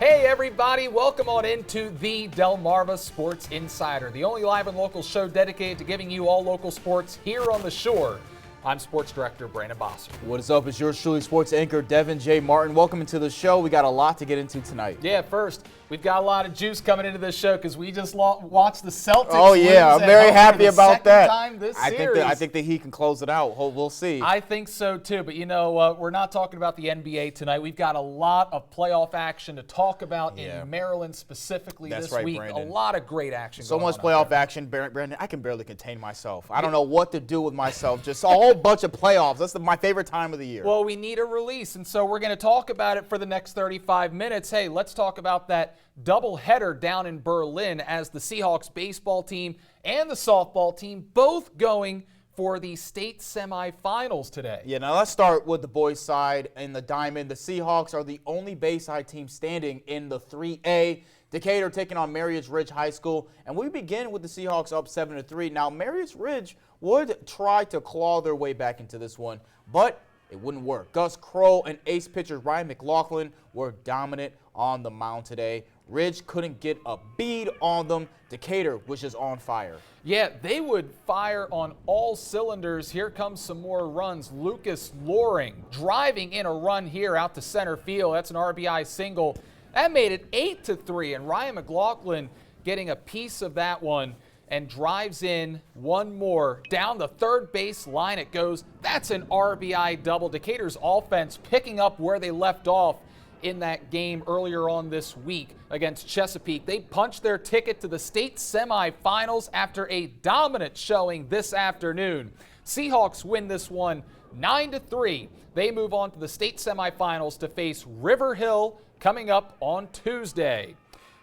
Hey everybody, welcome on into the Delmarva Sports Insider, the only live and local show dedicated to giving you all local sports here on the shore. I'm Sports Director Brandon Bosser. What is up? It's yours truly, sports anchor Devin J. Martin. Welcome into the show. We got a lot to get into tonight. Yeah, first, we've got a lot of juice coming into this show because we just watched the Celtics. Oh yeah, I'm very happy about that. I think that he can close it out. We'll see. I think so too, but you know, we're not talking about the NBA tonight. We've got a lot of playoff action to talk about in Maryland specifically this week. Brandon. A lot of great action. So much playoff action, Brandon. I can barely contain myself. I don't know what to do with myself. Just a whole bunch of playoffs. That's my favorite time of the year. Well, we need a release, and so we're going to talk about it for the next 35 minutes. Hey, let's talk about that doubleheader down in Berlin as the Seahawks baseball team and the softball team both going for the state semifinals today. Yeah, now let's start with the boys' side in the Diamond. The Seahawks are the only Bayside team standing in the 3A. Decatur taking on Marriott Ridge High School, and we begin with the Seahawks up 7-3. Now, Marriott Ridge would try to claw their way back into this one, but it wouldn't work. Gus Crow and ace pitcher Ryan McLaughlin were dominant on the mound today. Ridge couldn't get a bead on them. Decatur was just on fire. Yeah, they would fire on all cylinders. Here comes some more runs. Lucas Loring driving in a run here out to center field. That's an RBI single. That made it 8-3, and Ryan McLaughlin getting a piece of that one and drives in one more. Down the third base line it goes. That's an RBI double. Decatur's offense picking up where they left off in that game earlier on this week against Chesapeake. They punched their ticket to the state semifinals after a dominant showing this afternoon. Seahawks win this one 9-3. They move on to the state semifinals to face River Hill coming up on Tuesday.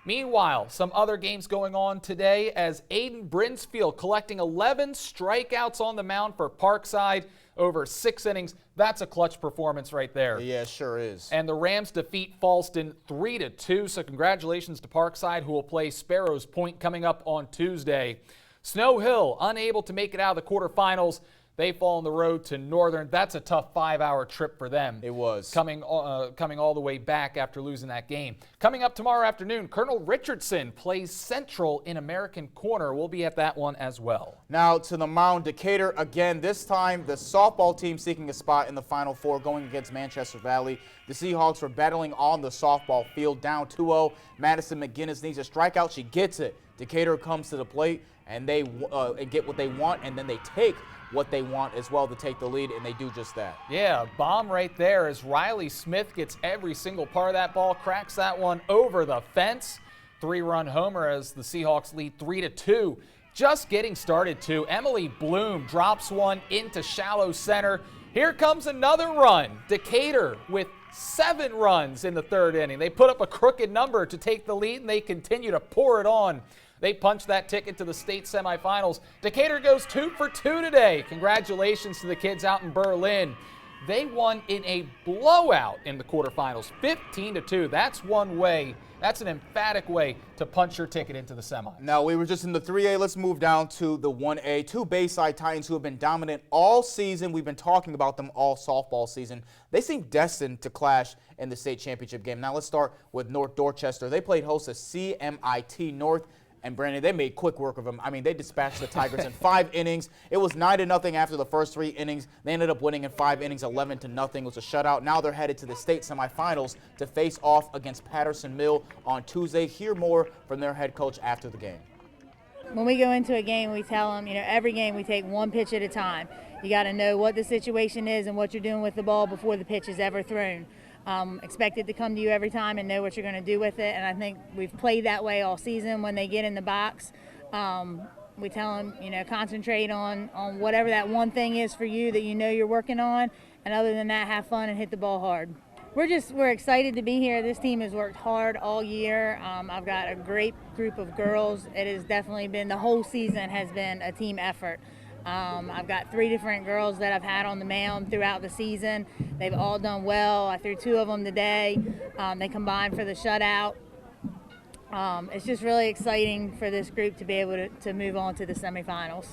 Meanwhile, some other games going on today as Aiden Brinsfield collecting 11 strikeouts on the mound for Parkside over 6 innings. That's a clutch performance right there. Yeah, sure is. And the Rams defeat Falston 3-2, so congratulations to Parkside, who will play Sparrows Point coming up on Tuesday. Snow Hill unable to make it out of the quarterfinals. They fall on the road to Northern. That's a tough 5-hour trip for them. It was. Coming all the way back after losing that game. Coming up tomorrow afternoon, Colonel Richardson plays Central in American Corner. We'll be at that one as well. Now to the mound, Decatur again. This time, the softball team seeking a spot in the Final Four going against Manchester Valley. The Seahawks were battling on the softball field, down 2-0. Madison McGinnis needs a strikeout. She gets it. Decatur comes to the plate, and they get what they want, and then they take what they want as well to take the lead, and they do just that. Yeah, bomb right there as Riley Smith gets every single part of that ball, cracks that one over the fence. 3-run homer as the Seahawks lead 3-2. Just getting started too. Emily Bloom drops one into shallow center. Here comes another run. Decatur with 7 runs in the third inning. They put up a crooked number to take the lead, and they continue to pour it on. They punched that ticket to the state semifinals. Decatur goes 2 for 2 today. Congratulations to the kids out in Berlin. They won in a blowout in the quarterfinals, 15-2. That's one way. That's an emphatic way to punch your ticket into the semi. Now, we were just in the 3A. Let's move down to the 1A. 2 Bayside Titans who have been dominant all season. We've been talking about them all softball season. They seem destined to clash in the state championship game. Now, let's start with North Dorchester. They played host to CMIT North. And Brandon, they made quick work of them. I mean, they dispatched the Tigers in 5 innings. It was 9-0 after the first 3 innings. They ended up winning in 5 innings, 11-0. It was a shutout. Now they're headed to the state semifinals to face off against Patterson Mill on Tuesday. Hear more from their head coach after the game. When we go into a game, we tell them, every game we take one pitch at a time. You got to know what the situation is and what you're doing with the ball before the pitch is ever thrown. Expect it to come to you every time and know what you're going to do with it. And I think we've played that way all season. When they get in the box, we tell them, concentrate on whatever that one thing is for you that you're working on. And other than that, have fun and hit the ball hard. We're excited to be here. This team has worked hard all year. I've got a great group of girls. It has definitely been, the whole season has been a team effort. I've got 3 different girls that I've had on the mound throughout the season. They've all done well. I threw 2 of them today. They combined for the shutout. It's just really exciting for this group to be able to move on to the semifinals.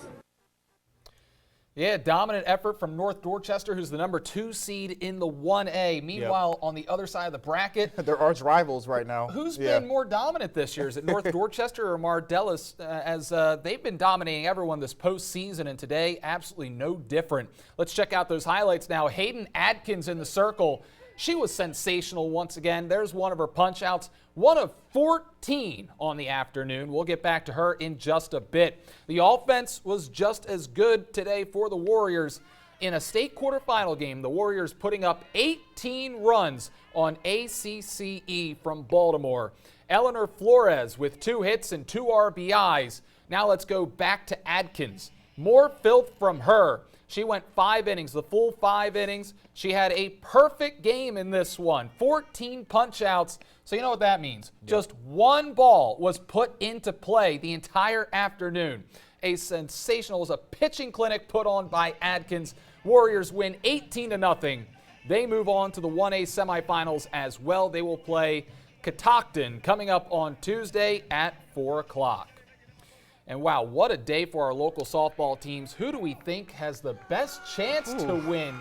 Yeah, dominant effort from North Dorchester, who's the number 2 seed in the 1A. Meanwhile, on the other side of the bracket, they're arch rivals right now. Who's been more dominant this year? Is it North Dorchester or Mardellis? As they've been dominating everyone this postseason, and today, absolutely no different. Let's check out those highlights now. Hayden Adkins in the circle. She was sensational once again. There's one of her punch-outs, one of 14 on the afternoon. We'll get back to her in just a bit. The offense was just as good today for the Warriors. In a state quarterfinal game, the Warriors putting up 18 runs on ACCE from Baltimore. Eleanor Flores with 2 hits and 2 RBIs. Now let's go back to Adkins. More filth from her. She went 5 innings, the full 5 innings. She had a perfect game in this one, 14 punch-outs. So you know what that means. Yep. Just one ball was put into play the entire afternoon. A sensational, was a pitching clinic put on by Adkins. Warriors win 18-0. They move on to the 1A semifinals as well. They will play Catoctin coming up on Tuesday at 4 o'clock. And wow, what a day for our local softball teams. Who do we think has the best chance to win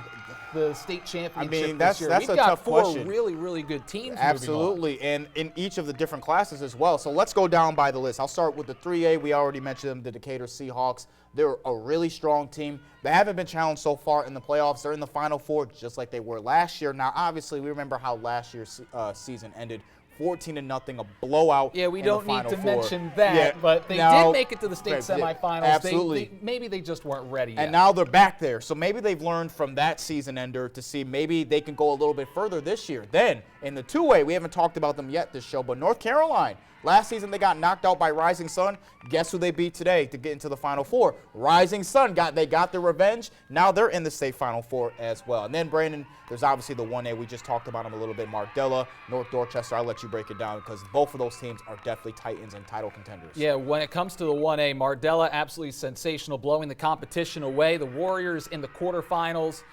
the state championship this year? That's a tough question. We've got 4 really, really good teams. Absolutely, and in each of the different classes as well. So let's go down by the list. I'll start with the 3A. We already mentioned them, the Decatur Seahawks. They're a really strong team. They haven't been challenged so far in the playoffs. They're in the Final Four just like they were last year. Now, obviously, we remember how last year's season ended. 14-0, a blowout. Yeah, we don't need to mention that, but they did make it to the state semifinals. Absolutely. Maybe they just weren't ready yet. And now they're back there. So maybe they've learned from that season ender to see maybe they can go a little bit further this year. Then, in the 2A, we haven't talked about them yet this show, but North Carolina. Last season, they got knocked out by Rising Sun. Guess who they beat today to get into the Final Four? Rising Sun. They got their revenge. Now they're in the state Final Four as well. And then, Brandon, there's obviously the 1A. We just talked about them a little bit. Mardella, North Dorchester. I'll let you break it down because both of those teams are definitely Titans and title contenders. Yeah, when it comes to the 1A, Mardella absolutely sensational, blowing the competition away. The Warriors in the quarterfinals.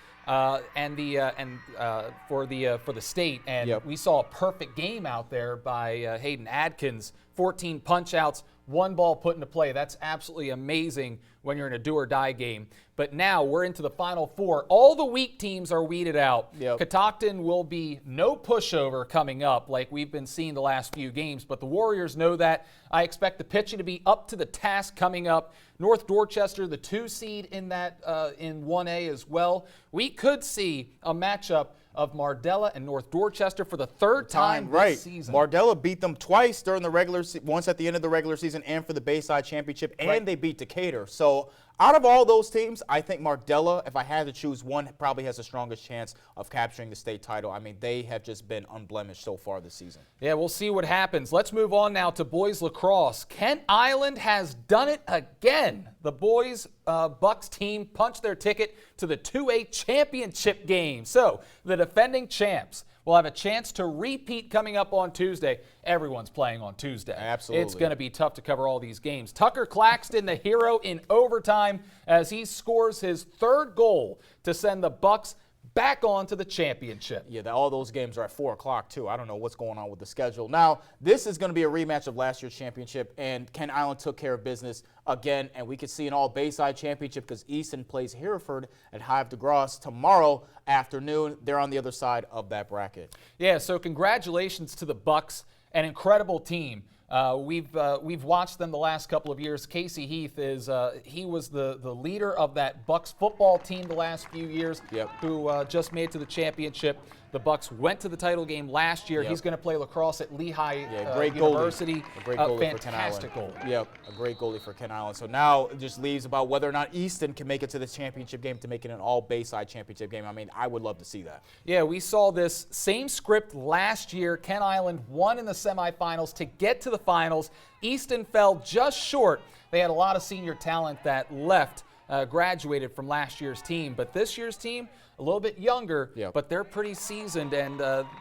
For the state, and we saw a perfect game out there by Hayden Adkins. 14 punch-outs, 1 ball put into play. That's absolutely amazing when you're in a do-or-die game. But now we're into the Final Four. All the weak teams are weeded out. Catoctin will be no pushover coming up like we've been seeing the last few games, but the Warriors know that. I expect the pitching to be up to the task coming up. North Dorchester, the 2 seed in that in 1A as well. We could see a matchup of Mardella and North Dorchester for the 3rd time this season. Mardella beat them twice during the regular season, once at the end of the regular season and for the Bayside Championship, and they beat Decatur. So out of all those teams, I think Mardella, if I had to choose one, probably has the strongest chance of capturing the state title. I mean, they have just been unblemished so far this season. Yeah, we'll see what happens. Let's move on now to boys lacrosse. Kent Island has done it again. The boys Bucks team punched their ticket to the 2A championship game. So the defending champs will have a chance to repeat coming up on Tuesday. Everyone's playing on Tuesday. Absolutely. It's going to be tough to cover all these games. Tucker Claxton, the hero in overtime, as he scores his 3rd goal to send the Bucks back on to the championship. Yeah, all those games are at 4 o'clock, too. I don't know what's going on with the schedule. Now, this is going to be a rematch of last year's championship, and Kent Island took care of business again, and we could see an all-Bayside championship because Easton plays Hereford at Hive de Grace tomorrow afternoon. They're on the other side of that bracket. Yeah, so congratulations to the Bucks, an incredible team. We've watched them the last couple of years. Casey Heath he was the leader of that Bucks football team the last few years, who just made it to the championship. The Bucks went to the title game last year. He's going to play lacrosse at Lehigh University. A great goalie for Kent Island. Fantastic goalie. Yep, a great goalie for Kent Island. So now it just leaves about whether or not Easton can make it to the championship game to make it an all-Bayside championship game. I mean, I would love to see that. Yeah, we saw this same script last year. Kent Island won in the semifinals to get to the finals. Easton fell just short. They had a lot of senior talent that left, graduated from last year's team. But this year's team, a little bit younger, but they're pretty seasoned, and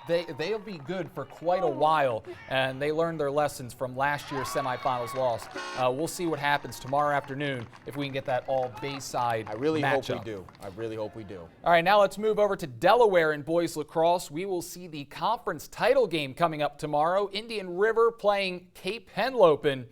they'll be good for quite a while. And they learned their lessons from last year's semifinals loss. We'll see what happens tomorrow afternoon if we can get that all-Bayside matchup. I really hope we do. I really hope we do. All right, now let's move over to Delaware in boys lacrosse. We will see the conference title game coming up tomorrow. Indian River playing Cape Henlopen.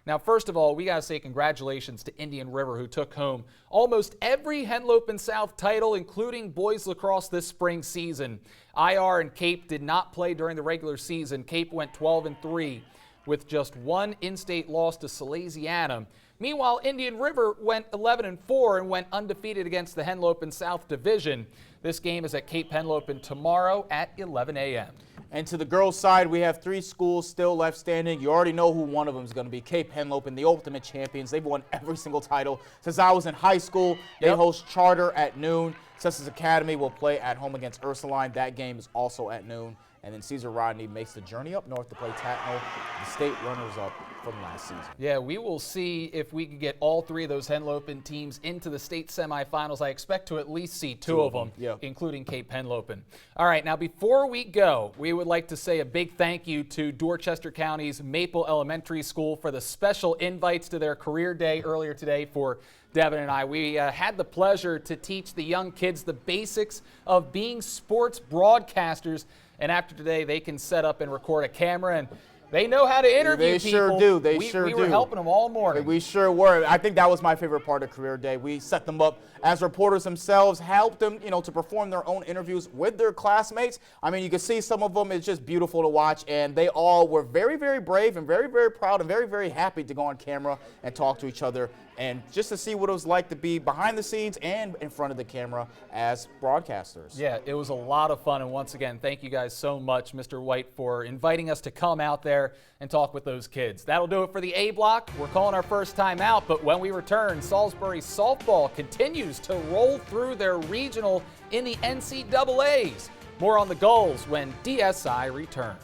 Now, first of all, we got to say congratulations to Indian River, who took home almost every Henlopen South title, including boys lacrosse this spring season. IR and Cape did not play during the regular season. Cape went 12-3 with just one in-state loss to Salesiana. Meanwhile, Indian River went 11-4 and went undefeated against the Henlopen South Division. This game is at Cape Henlopen tomorrow at 11 a.m. And to the girls' side, we have 3 schools still left standing. You already know who one of them is going to be. Cape Henlopen, the ultimate champions. They've won every single title since I was in high school. They host Charter at noon. Cessus Academy will play at home against Ursuline. That game is also at noon. And then Cesar Rodney makes the journey up north to play Tatnall, the state runners-up from last season. Yeah, we will see if we can get all 3 of those Henlopen teams into the state semifinals. I expect to at least see 2 of them, including Cape Henlopen. All right, now before we go, we would like to say a big thank you to Dorchester County's Maple Elementary School for the special invites to their career day earlier today for Devin and I. We had the pleasure to teach the young kids the basics of being sports broadcasters. And after today, they can set up and record a camera, and they know how to interview people. They sure do. We were helping them all morning. We sure were. I think that was my favorite part of Career Day. We set them up as reporters themselves, helped them, to perform their own interviews with their classmates. I mean, you can see some of them. It's just beautiful to watch, and they all were very, very brave and very, very proud and very, very happy to go on camera and talk to each other and just to see what it was like to be behind the scenes and in front of the camera as broadcasters. Yeah, it was a lot of fun, and once again, thank you guys so much, Mr. White, for inviting us to come out there and talk with those kids. That'll do it for the A block. We're calling our first time out, but when we return, Salisbury softball continues to roll through their regional in the NCAAs. More on the goals when DSI returns.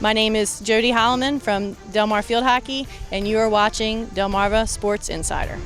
My name is Jody Holloman from Delmarva Field Hockey, and you are watching Delmarva Sports Insider.